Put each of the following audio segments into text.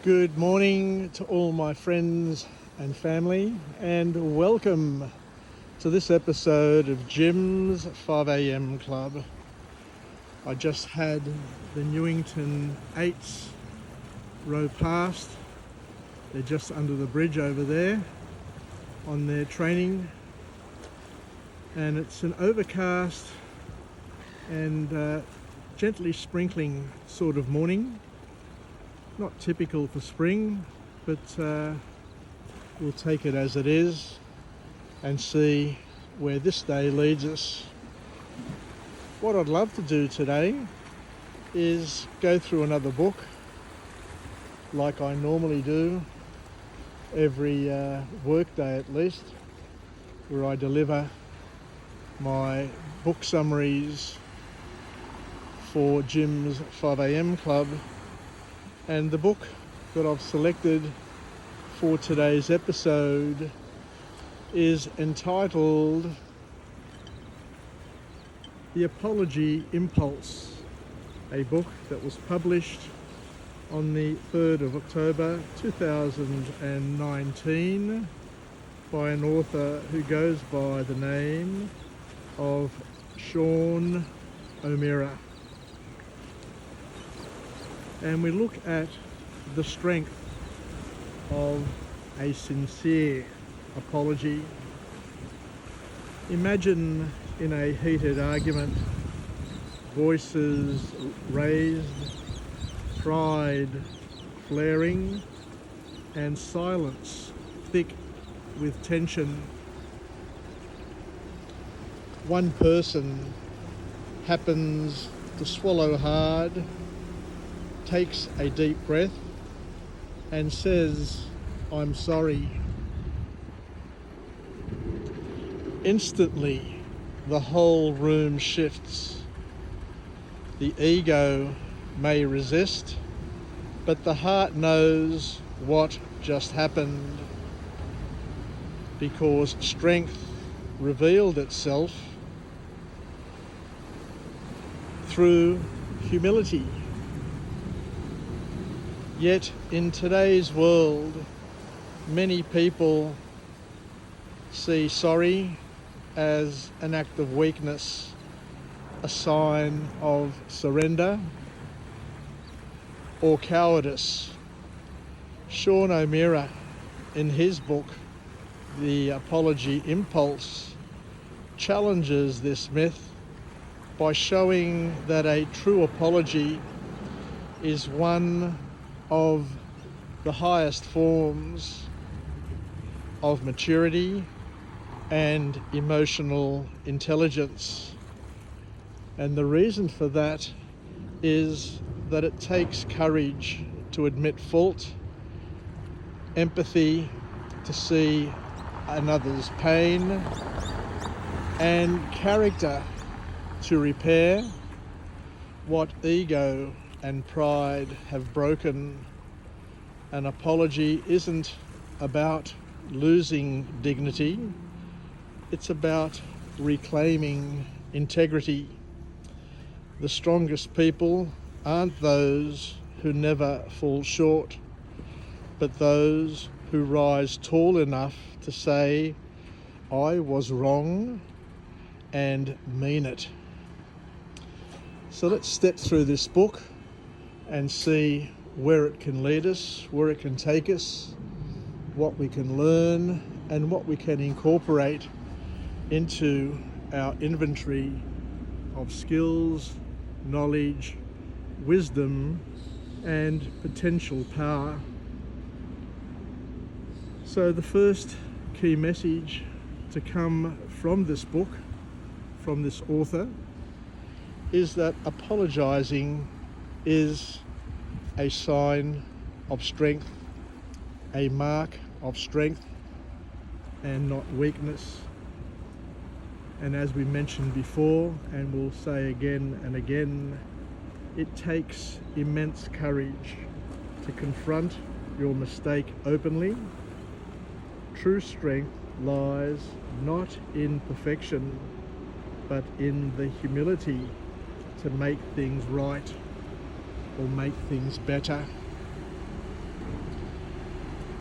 Good morning to all my friends and family, and welcome to this episode of Jim's 5am Club. I just had the Newington 8s row past. They're just under the bridge over there on their training, and it's an overcast and gently sprinkling sort of morning. Not typical for spring, but we'll take it as it is and see where this day leads us. What I'd love to do today is go through another book like I normally do every work day at least, where I deliver my book summaries for Jim's 5am Club. And the book that I've selected for today's episode is entitled The Apology Impulse, a book that was published on the 3rd of October 2019 by an author who goes by the name of Sean O'Meara. And we look at the strength of a sincere apology. Imagine in a heated argument, voices raised, pride flaring, and silence thick with tension. One person happens to swallow hard, takes a deep breath and says, "I'm sorry." Instantly, the whole room shifts. The ego may resist, but the heart knows what just happened, because strength revealed itself through humility. Yet in today's world, many people see sorry as an act of weakness, a sign of surrender or cowardice. Sean O'Meara, in his book, The Apology Impulse, challenges this myth by showing that a true apology is one of the highest forms of maturity and emotional intelligence. And the reason for that is that it takes courage to admit fault, empathy to see another's pain, and character to repair what ego and pride have broken. An apology isn't about losing dignity, it's about reclaiming integrity. The strongest people aren't those who never fall short, but those who rise tall enough to say, "I was wrong," and mean it. So let's step through this book and see where it can lead us, where it can take us, what we can learn, and what we can incorporate into our inventory of skills, knowledge, wisdom, and potential power. So the first key message to come from this book, from this author, is that apologizing is a sign of strength, a mark of strength and not weakness. And as we mentioned before, and we'll say again and again, it takes immense courage to confront your mistake openly. True strength lies not in perfection, but in the humility to make things right or make things better.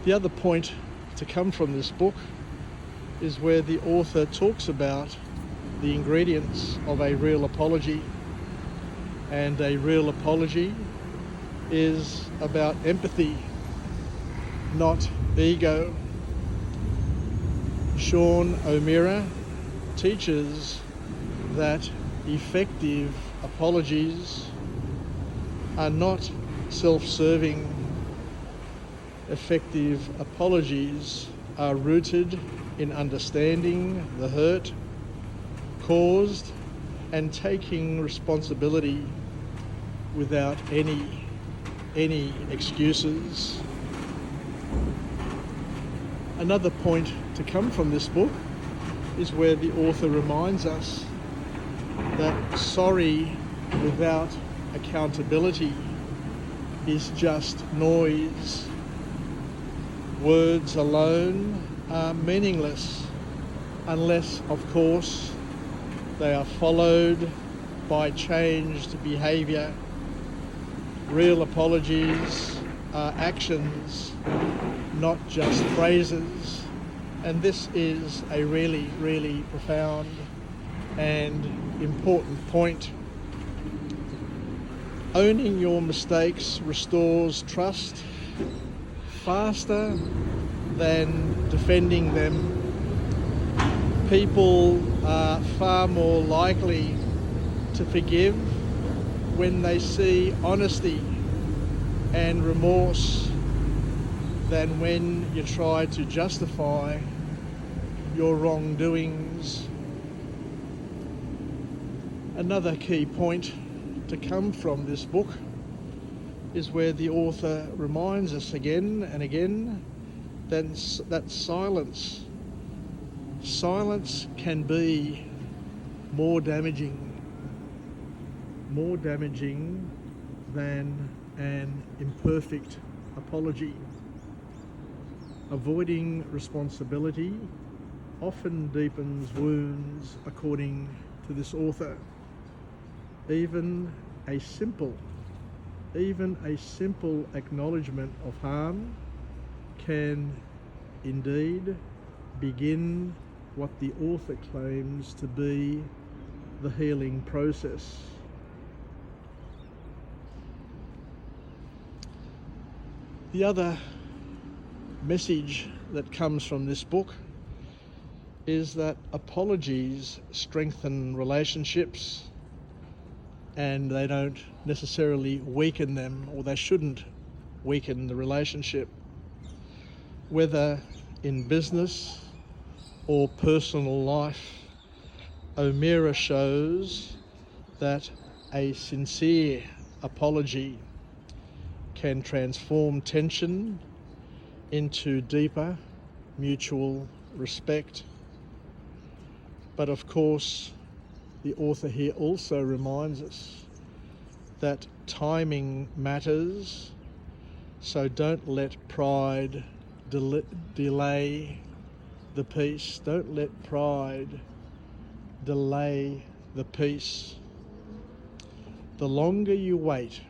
The other point to come from this book is where the author talks about the ingredients of a real apology. And a real apology is about empathy, not ego. Sean O'Meara teaches that effective apologies are not self-serving. Effective apologies are rooted in understanding the hurt caused and taking responsibility without any excuses. Another point to come from this book is where the author reminds us that sorry without accountability is just noise. Words alone are meaningless unless, of course, they are followed by changed behaviour. Real apologies are actions, not just phrases. And this is a really, really profound and important point. Owning your mistakes restores trust faster than defending them. People are far more likely to forgive when they see honesty and remorse than when you try to justify your wrongdoings. Another key point to come from this book is where the author reminds us again and again that silence can be more damaging than an imperfect apology. Avoiding responsibility often deepens wounds, according to this author. Even a simple acknowledgement of harm can indeed begin what the author claims to be the healing process. The other message that comes from this book is that apologies strengthen relationships, and they don't necessarily weaken them, or they shouldn't weaken the relationship. Whether in business or personal life, O'Meara shows that a sincere apology can transform tension into deeper mutual respect. But of course, the author here also reminds us that timing matters, so don't let pride delay the peace. Don't let pride delay the peace. The longer you wait,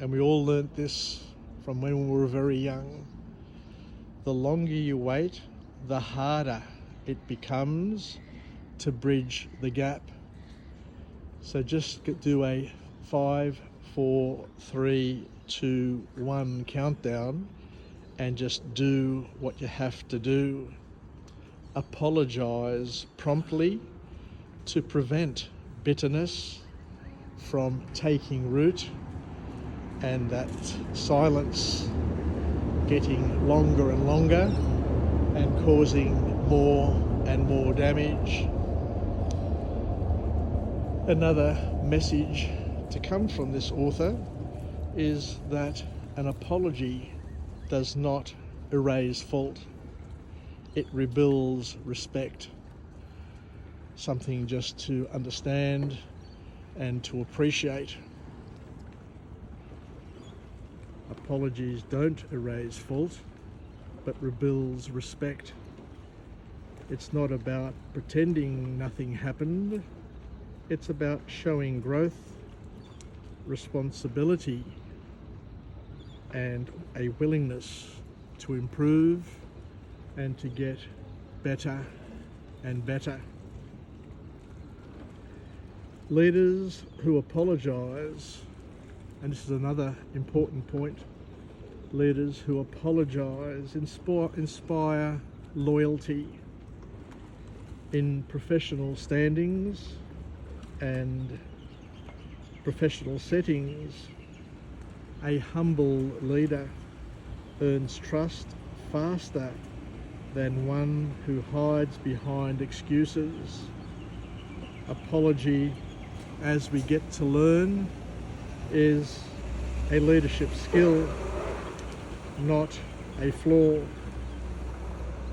and we all learnt this from when we were very young, the longer you wait, the harder it becomes to bridge the gap. So just do a 5, 4, 3, 2, 1 countdown and just do what you have to do. Apologise promptly to prevent bitterness from taking root and that silence getting longer and longer and causing more and more damage. Another message to come from this author is that an apology does not erase fault. It rebuilds respect, something just to understand and to appreciate. Apologies don't erase fault, but rebuilds respect. It's not about pretending nothing happened. It's about showing growth, responsibility, and a willingness to improve and to get better and better. Leaders who apologise, and this is another important point, leaders who apologise inspire loyalty in professional standings and professional settings. A humble leader earns trust faster than one who hides behind excuses. Apology, as we get to learn, is a leadership skill, not a flaw.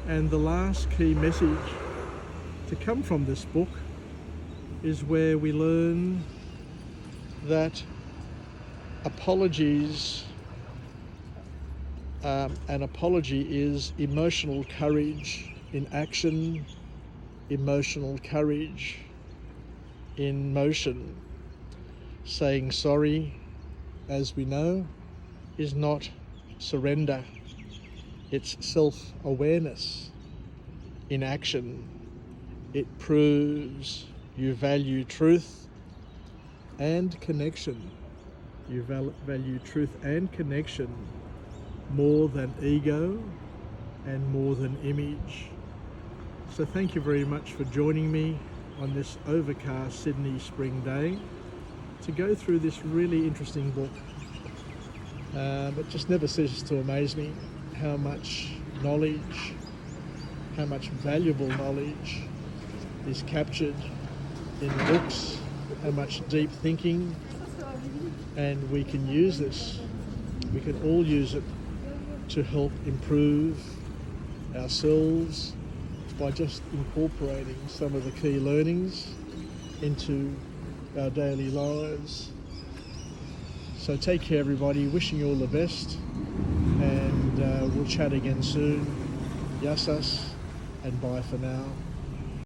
And the last key message to come from this book is where we learn that apologies, an apology is emotional courage in action, emotional courage in motion. Saying sorry, as we know, is not surrender. It's self-awareness in action. It proves you value truth and connection. You value truth and connection more than ego and more than image. So thank you very much for joining me on this overcast Sydney spring day to go through this really interesting book. It just never ceases to amaze me how much knowledge, how much valuable knowledge is captured in books, how much deep thinking, and we can use this, we can all use it to help improve ourselves by just incorporating some of the key learnings into our daily lives. So take care everybody, wishing you all the best, and we'll chat again soon. Yassas, and bye for now.